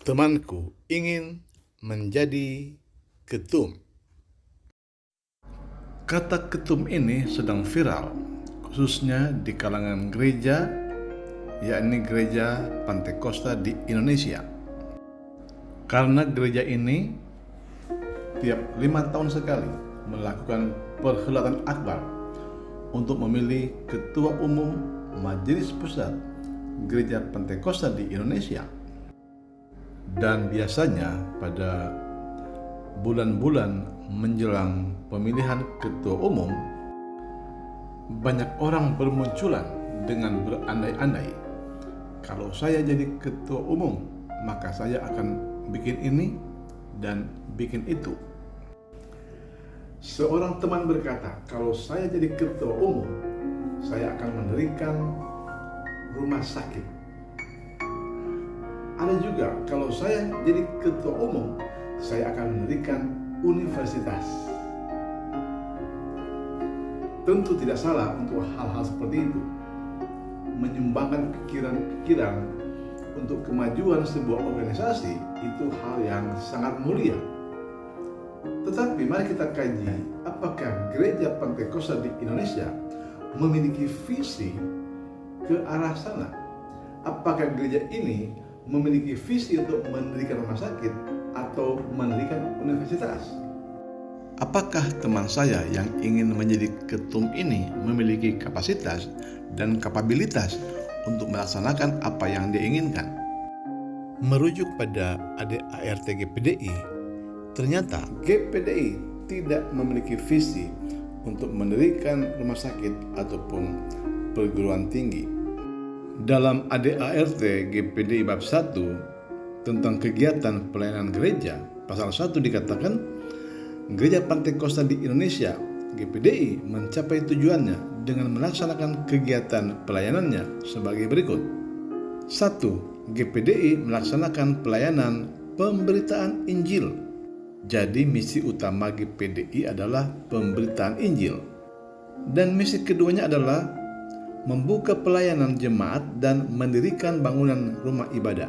Temanku ingin menjadi ketum. Kata ketum ini sedang viral, khususnya di kalangan gereja, yakni gereja Pantekosta di Indonesia. Karena gereja ini tiap 5 tahun sekali melakukan perhelatan akbar untuk memilih ketua umum Majelis Pusat Gereja Pantekosta di Indonesia. Dan biasanya pada bulan-bulan menjelang pemilihan ketua umum, banyak orang bermunculan dengan berandai-andai, kalau saya jadi ketua umum, maka saya akan bikin ini dan bikin itu. Seorang teman berkata, kalau saya jadi ketua umum, saya akan mendirikan rumah sakit. Ada juga, kalau saya jadi ketua umum, saya akan mendirikan universitas. Tentu tidak salah untuk hal-hal seperti itu, menyumbangkan pikiran-pikiran untuk kemajuan sebuah organisasi, itu hal yang sangat mulia. Tetapi mari kita kaji, apakah gereja Pantekosta di Indonesia memiliki visi ke arah sana? Apakah gereja ini memiliki visi untuk mendirikan rumah sakit atau mendirikan universitas? Apakah teman saya yang ingin menjadi ketum ini memiliki kapasitas dan kapabilitas untuk melaksanakan apa yang dia inginkan? Merujuk pada ADART GPDI, ternyata GPDI tidak memiliki visi untuk mendirikan rumah sakit ataupun perguruan tinggi. Dalam ADART GPDI bab 1 tentang kegiatan pelayanan gereja, pasal 1 dikatakan, Gereja Pantekosta di Indonesia GPDI mencapai tujuannya dengan melaksanakan kegiatan pelayanannya sebagai berikut. 1. GPDI melaksanakan pelayanan pemberitaan Injil. Jadi misi utama GPDI adalah pemberitaan Injil. Dan misi keduanya adalah membuka pelayanan jemaat dan mendirikan bangunan rumah ibadah.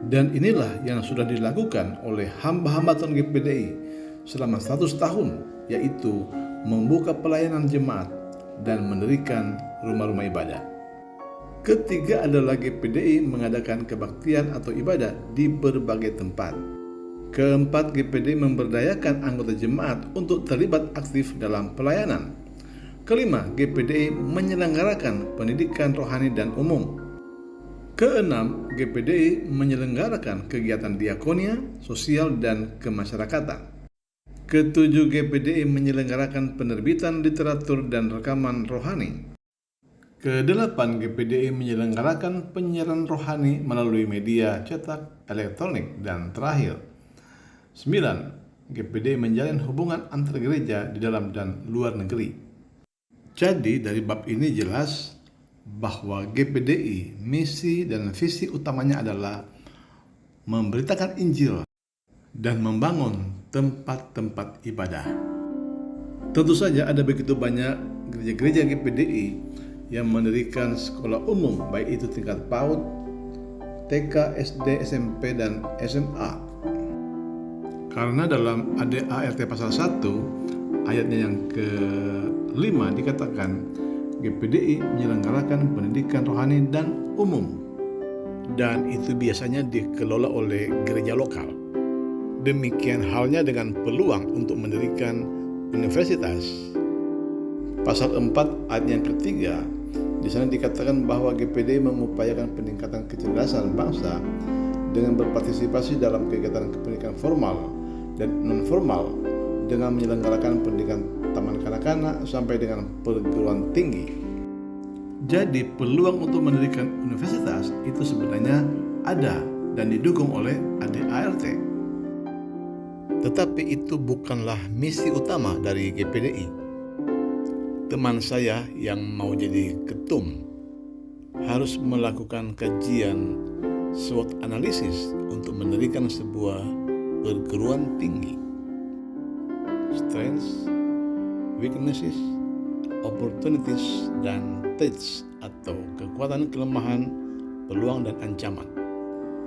Dan inilah yang sudah dilakukan oleh hamba-hamba Tuhan GPDI selama 100 tahun, yaitu membuka pelayanan jemaat dan mendirikan rumah-rumah ibadah. Ketiga adalah GPDI mengadakan kebaktian atau ibadah di berbagai tempat. Keempat, GPDI memberdayakan anggota jemaat untuk terlibat aktif dalam pelayanan. Kelima, GPDI menyelenggarakan pendidikan rohani dan umum. Keenam, GPDI menyelenggarakan kegiatan diakonia, sosial, dan kemasyarakatan. Ketujuh, GPDI menyelenggarakan penerbitan literatur dan rekaman rohani. Kedelapan, GPDI menyelenggarakan penyiaran rohani melalui media cetak, elektronik, dan terakhir. 9. GPDI menjalin hubungan antar gereja di dalam dan luar negeri. Jadi dari bab ini jelas bahwa GPDI misi dan visi utamanya adalah memberitakan Injil dan membangun tempat-tempat ibadah. Tentu saja ada begitu banyak gereja-gereja GPDI yang mendirikan sekolah umum, baik itu tingkat PAUD, TK, SD, SMP, dan SMA. Karena dalam ADART pasal 1 ayatnya yang ke-5 dikatakan GPDI menyelenggarakan pendidikan rohani dan umum, dan itu biasanya dikelola oleh gereja lokal. Demikian halnya dengan peluang untuk mendirikan universitas. Pasal 4 ayat yang ketiga, di sana dikatakan bahwa GPDI mengupayakan peningkatan kecerdasan bangsa dengan berpartisipasi dalam kegiatan pendidikan formal dan non-formal, dengan menyelenggarakan pendidikan taman kanak-kanak sampai dengan perguruan tinggi. Jadi peluang untuk mendirikan universitas itu sebenarnya ada dan didukung oleh ADART. Tetapi itu bukanlah misi utama dari GPDI. Teman saya yang mau jadi ketum harus melakukan kajian SWOT analisis untuk mendirikan sebuah perguruan tinggi. Strengths, weaknesses, opportunities, dan threats atau kekuatan, kelemahan, peluang, dan ancaman.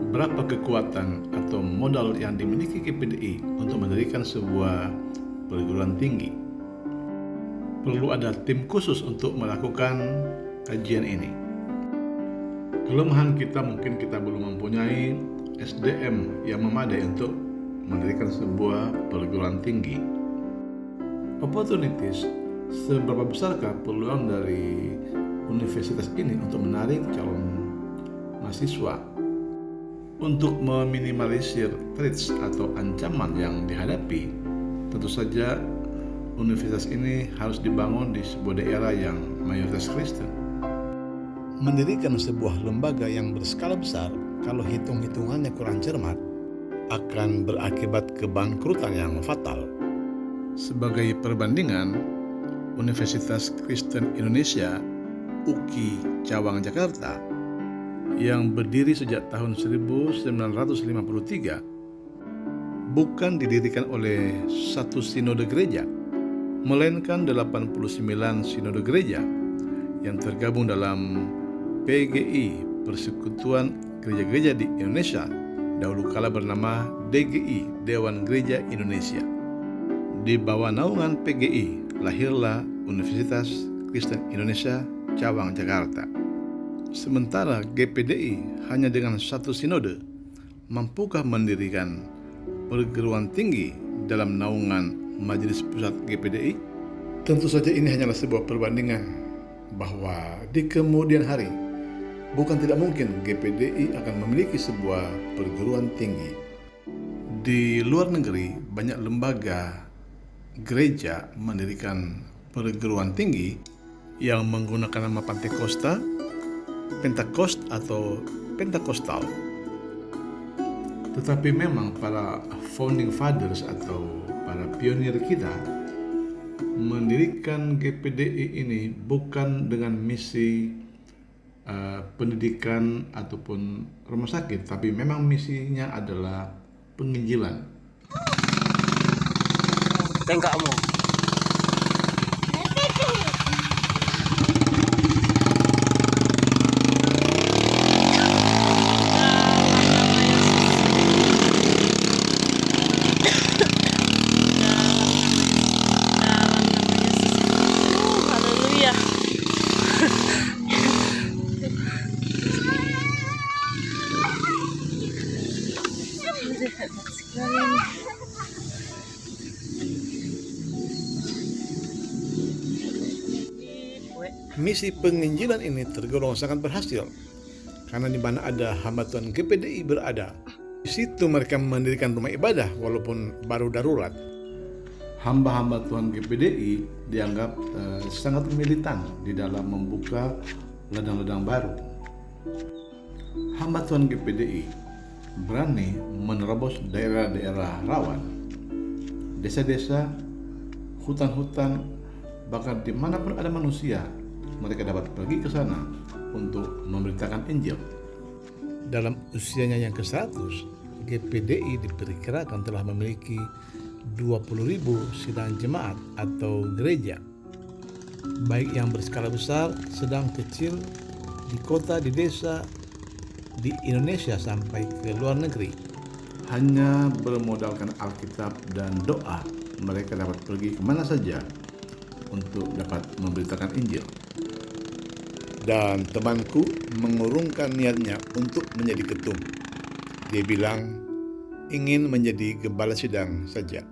Berapa kekuatan atau modal yang dimiliki GPDI untuk mendirikan sebuah perguruan tinggi? Perlu ada tim khusus untuk melakukan kajian ini. Kelemahan kita mungkin kita belum mempunyai SDM yang memadai untuk mendirikan sebuah perguruan tinggi. Opportunities, seberapa besarkah peluang dari universitas ini untuk menarik calon mahasiswa? Untuk meminimalisir threats atau ancaman yang dihadapi, tentu saja universitas ini harus dibangun di sebuah daerah yang mayoritas Kristen. Mendirikan sebuah lembaga yang berskala besar, kalau hitung-hitungannya kurang cermat, akan berakibat kebangkrutan yang fatal. Sebagai perbandingan, Universitas Kristen Indonesia UKI Cawang Jakarta yang berdiri sejak tahun 1953 bukan didirikan oleh satu sinode gereja, melainkan 89 sinode gereja yang tergabung dalam PGI, Persekutuan Gereja-Gereja di Indonesia, dahulu kala bernama DGI, Dewan Gereja Indonesia. Di bawah naungan PGI lahirlah Universitas Kristen Indonesia Cawang Jakarta. Sementara GPDI hanya dengan satu sinode, mampukah mendirikan perguruan tinggi dalam naungan Majelis Pusat GPDI? Tentu saja ini hanyalah sebuah perbandingan bahwa di kemudian hari bukan tidak mungkin GPDI akan memiliki sebuah perguruan tinggi. Di luar negeri banyak lembaga gereja mendirikan perguruan tinggi yang menggunakan nama Pentakost atau Pentakostal. Tetapi memang para founding fathers atau para pionir kita mendirikan GPDI ini bukan dengan misi pendidikan ataupun rumah sakit, tapi memang misinya adalah penginjilan. Tengkakmu. Haleluya. Misi penginjilan ini tergolong sangat berhasil karena di mana ada hamba Tuhan GPDI berada, di situ mereka mendirikan rumah ibadah walaupun baru darurat. Hamba-hamba Tuhan GPDI dianggap sangat militan di dalam membuka ladang-ladang baru. Hamba Tuhan GPDI berani menerobos daerah-daerah rawan, desa-desa, hutan-hutan, bahkan dimanapun ada manusia, mereka dapat pergi ke sana untuk memberitakan Injil. Dalam usianya yang ke-100, GPDI diperkirakan telah memiliki 20.000 sidang jemaat atau gereja, baik yang berskala besar, sedang, kecil, di kota, di desa, di Indonesia sampai ke luar negeri. Hanya bermodalkan Alkitab dan doa, mereka dapat pergi kemana saja untuk dapat memberitakan Injil. Dan temanku mengurungkan niatnya untuk menjadi ketum. Dia bilang ingin menjadi gembala sidang saja.